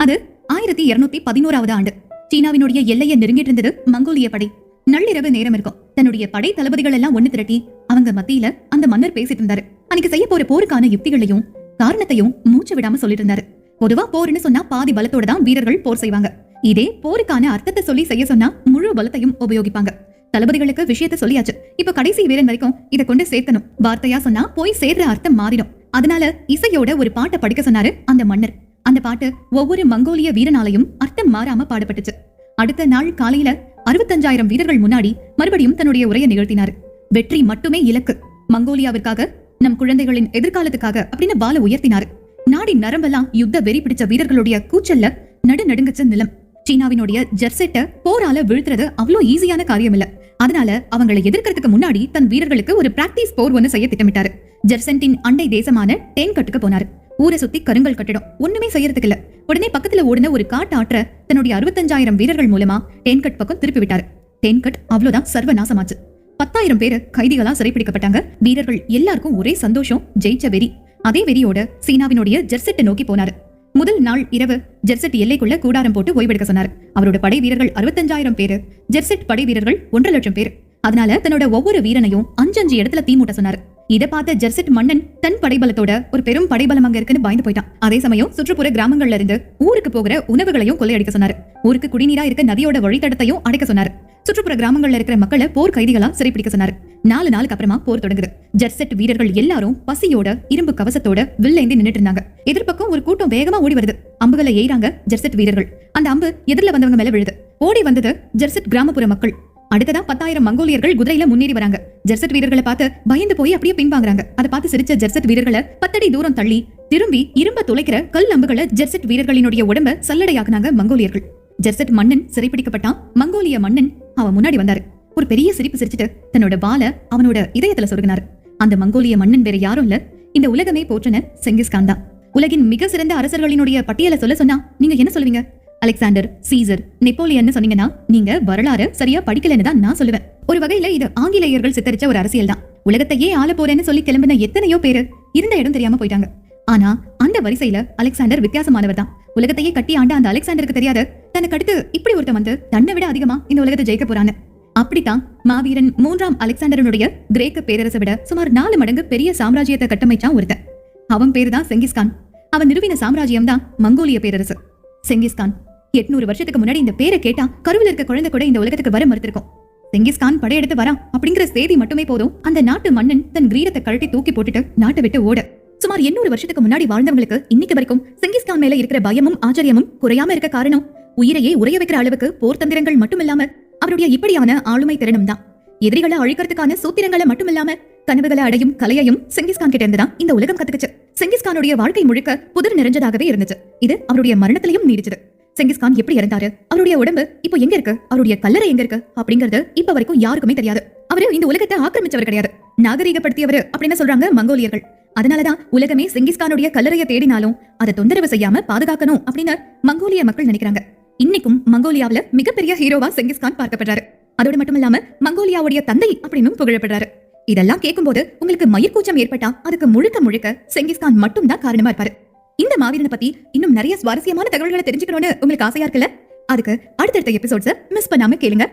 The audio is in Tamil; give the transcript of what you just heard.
அது 1211வது ஆண்டு. சீனாவினுடைய எல்லையை நெருங்கிட்டு இருந்தது மங்கோலிய படை. நள்ளிரவு நேரம் இருக்கும். தன்னுடைய படை தளபதிகள் எல்லாம் ஒண்ணு திரட்டி அவங்க மத்தியில அந்த மன்னர் பேசிட்டு இருந்தாரு. அன்னைக்கு செய்ய போற போருக்கான யுக்திகளையும் காரணத்தையும் மூச்சு விடாம சொல்லிட்டு இருந்தாரு. பொதுவா போர்னு சொன்னா பாதி பலத்தோட தான் வீரர்கள் போர் செய்வாங்க. இதே போருக்கான அர்த்தத்தை சொல்லி செய்ய சொன்னா முழு பலத்தையும் உபயோகிப்பாங்க. தளபதிகளுக்கு விஷயத்த சொல்லியாச்சு. இப்ப கடைசி வீரன் வரைக்கும் இத கொண்டு சேர்த்தணும். வார்த்தையா சொன்னா போய் சேர்ற அர்த்தம் மாறிடும். அதனால இசையோட ஒரு பாட்டை படிக்க சொன்னாரு அந்த மன்னர். அந்த பாட்டு ஒவ்வொரு மங்கோலிய வீரனாலையும் அர்த்தம் மாறாம பாடப்பட்டுச்சு. அடுத்த நாள் காலையில 65,000 வீரர்கள் முன்னாடி மறுபடியும் தன்னுடைய உரையை நிகழ்த்தினாரு. வெற்றி மட்டுமே இலக்கு, மங்கோலியாவிற்காக, நம் குழந்தைகளின் எதிர்காலத்துக்காக அப்படின்னு பால உயர்த்தினாரு. நாடின் நரம்பெல்லாம் யுத்த வெறி பிடிச்ச வீரர்களுடைய கூச்சல்ல நடுநடுங்குச்ச நிலம். சீனாவினுடைய ஜெர்செட்ட போரால வீழ்த்துறது அவ்வளோ ஈஸியான காரியம் இல்ல. அதனால அவங்களை எதிர்க்கிறதுக்கு முன்னாடி தன் வீரர்களுக்கு ஒரு பிராக்டிஸ் போர் ஒன்னு செய்ய திட்டமிட்டாரு. ஜெர்சென்டின் அண்டை தேசமான டேன்கட்டுக்கு போனாரு. ஊரை சுத்தி கருங்கல் கட்டிடம், ஒண்ணுமே செய்யறதுக்கு இல்ல. உடனே பக்கத்துல ஓடின ஒரு காட்டு ஆற்ற தன்னுடைய 65,000 வீரர்கள் மூலமா டேன்கட் பக்கம் திருப்பி விட்டாரு. டேன்கட் அவ்வளவுதான் சர்வநாசமாச்சு. 10,000 பேரு கைதிகளா சிறைப்பிடிக்கப்பட்டாங்க. வீரர்கள் எல்லாருக்கும் ஒரே சந்தோஷம், ஜெயிச்ச வெறி. அதே வெறியோட சீனாவினுடைய ஜெர்செட்டை நோக்கி போனாரு. முதல் நாள் இரவு ஜெர்செட் எல்லைக்குள்ள கூடாரம் போட்டு ஓய்வெடுக்க சொன்னார். அவரோட படை வீரர்கள் 65,000 பேரு, ஜெர்செட் படை வீரர்கள் 1,50,000 பேரு. அதனால தன்னோட ஒவ்வொரு வீரனையும் 5 இடத்துல தீ மூட்ட சொன்னாரு. இத பார்த்த ஜெர்செட் மன்னன் தன் படைபலத்தோட ஒரு பெரும் படைபலம் அங்க இருக்குன்னு பயந்து போயிட்டான். அதே சமயம் சுற்றுப்புற கிராமங்கள்ல இருந்து ஊருக்கு போகிற உணவுகளையும் கொள்ளையடிக்க சொன்னாரு. ஊருக்கு குடிநீரா இருக்க நதியோட வழித்தடத்தையும் அடைக்க சொன்னாரு. சுற்றுப்புற கிராமங்கள்ல இருக்கிற மக்களை போர் கைதிகளா சிறைப்பிடிக்க சொன்னாரு. 4 நாளுக்கு அப்புறமா போர் தொடங்குது. ஜெர்செட் வீரர்கள் எல்லாரும் பசியோட இரும்பு கவசத்தோட வில்லேந்தி நின்னுட்டு இருந்தாங்க. எதிர்பக்கம் ஒரு கூட்டம் வேகமா ஓடி வருது. அம்புகளை எய்றாங்க ஜெர்செட் வீரர்கள். அந்த அம்பு எதிரில வந்தவங்க மேல விழுது. ஓடி வந்தது ஜெர்செட் கிராமப்புற மக்கள். அடுத்ததா 10,000 மங்கோலியர்கள் குதிரையில முன்னேறி வராங்க. ஜெர்செட் வீரர்களை பார்த்து பயந்து போய் அப்படியே பின்வாங்குறாங்க. அதை பார்த்து சிரிச்ச ஜெர்செட் வீரர்களை 10 அடி தூரம் தள்ளி திரும்பி இரும்ப துளைக்கிற கல் அம்புகளை ஜெர்செட் வீரர்களினுடைய உடம்ப சல்லடையாக்குனாங்க மங்கோலியர்கள். ஜெர்செட் மன்னன் சிறைப்பிடிக்கப்பட்டான். மங்கோலிய மன்னன் அவன் முன்னாடி வந்தாரு. ஒரு பெரிய சிரிப்பு சிரிச்சுட்டு தன்னோட பால அவனோட இதயத்துல சொருகினாரு. அந்த மங்கோலிய மன்னன் வேற யாரும் இல்ல, இந்த உலகமே போற்றின செங்கிஸ்கான் தான். உலகின் மிக சிறந்த அரசர்களினுடைய பட்டியலை சொல்ல சொன்னா நீங்க என்ன சொல்லுவீங்க? அலெக்சாண்டர், சீசர், நெப்போலியன் சொன்னீங்கன்னா நீங்க வரலாறு சரியா படிக்கலன்னு தான் நான் சொல்லுவேன். ஒரு வகையில இது ஆங்கிலேயர்கள் சித்தரிச்ச ஒரு அரசியல் தான். உலகத்தையே ஆள போறேன்னு சொல்லி கிளம்பின எத்தனையோ பேரு இருந்த இடம் தெரியாம போயிட்டாங்க. ஆனா அந்த வரிசையில அலெக்சாண்டர் வித்தியாசமானவர் தான். உலகத்தையே கட்டி ஆண்ட அந்த அலெக்சாண்டருக்கு தெரியாத தனக்கு அடுத்து இப்படி ஒருத்தன் வந்து தன்னை விட அதிகமா இந்த உலகத்தை ஜெயிக்க போறான்னு. அப்படித்தான் மாவீரன் 3ஆம் அலெக்சாண்டரனுடைய கிரேக்க பேரரசை விட சுமார் 4 மடங்கு பெரிய சாம்ராஜ்யத்தை கட்டமைச்சான் ஒருத்தன். அவன் பேரு தான் செங்கிஸ்கான். அவன் நிறுவின சாம்ராஜ்யம் தான் மங்கோலிய பேரரசு. செங்கிஸ்கான் 800 வருஷத்துக்கு முன்னாடி இந்த பேரை கேட்டா கருவில் இருக்க குழந்தை கூட இந்த உலகத்துக்கு வர மறுத்திருக்கும். செங்கிஸ்கான் படையெடுத்து வரான் அப்படிங்கிற செய்தி மட்டுமே போதும் அந்த நாட்டு மன்னன் தன் கிரீடத்தை கழட்டி தூக்கி போட்டுட்டு நாட்டை விட்டு ஓட. சுமார் 800 வருஷத்துக்கு முன்னாடி வாழ்ந்தவங்களுக்கு இன்னைக்கு வரைக்கும் செங்கிஸ்கான் மேல இருக்கிற பயமும் ஆச்சரியமும் குறையாம இருக்க காரணம் உயிரையே உரைய வைக்கிற அளவுக்கு போர் தந்திரங்கள் மட்டும் இல்லாம அவருடைய இப்படியான ஆளுமை திறனும் தான். எதிரிகளை அழிக்கிறதுக்கான சூத்திரங்களை மட்டும் இல்லாம கனவுகளை அடையும் கலையையும் செங்கிஸ்கான் கிட்ட இருந்துதான் இந்த உலகம் கத்துக்குச்சு. செங்கிஸ்கானுடைய வாழ்க்கை முழுக்க புதிர் நிறைஞ்சதாகவே இருந்துச்சு. இது அவருடைய மரணத்திலையும் நீடிச்சது. செங்கிஸ்கான் எப்படி இறந்தாரு, அவருடைய உடம்பு இப்போ எங்க இருக்கு, அவருடைய கல்லறை எங்க இருக்கு அப்படிங்கிறது இப்ப வரைக்கும் யாருக்குமே தெரியாது. அவரு இந்த உலகத்தை ஆக்கிரமிச்சவர் கிடையாது, நாகரீகப்படுத்தியவர் அப்படின்னு சொல்றாங்க மங்கோலியர்கள். அதனாலதான் உலகமே செங்கிஸ்கானுடைய கல்லறையை தேடினாலும் அதை தொந்தரவு செய்யாம பாதுகாக்கணும் அப்படின்னு மங்கோலிய மக்கள் நினைக்கிறாங்க. இன்னைக்கும் மங்கோலியாவில மிகப்பெரிய ஹீரோவா செங்கிஸ்கான் பார்க்கப்படுறாரு. அதோட மட்டும் இல்லாம மங்கோலியாவுடைய தந்தை அப்படின்னு புகழப்படுறாரு. இதெல்லாம் கேட்கும்போது உங்களுக்கு மயிர்கூச்சம் ஏற்பட்டா அதுக்கு முழுக்க முழுக்க செங்கிஸ்கான் மட்டும் தான் காரணமா இருப்பாரு. இந்த மாவீரனை பத்தி இன்னும் நிறைய சுவாரஸ்யமான தகவல்களை தெரிஞ்சுக்கணும்னு உங்களுக்கு ஆசையா இருக்குல்ல? அதுக்கு அடுத்தடுத்த எபிசோட்ஸ் மிஸ் பண்ணாம கேளுங்க.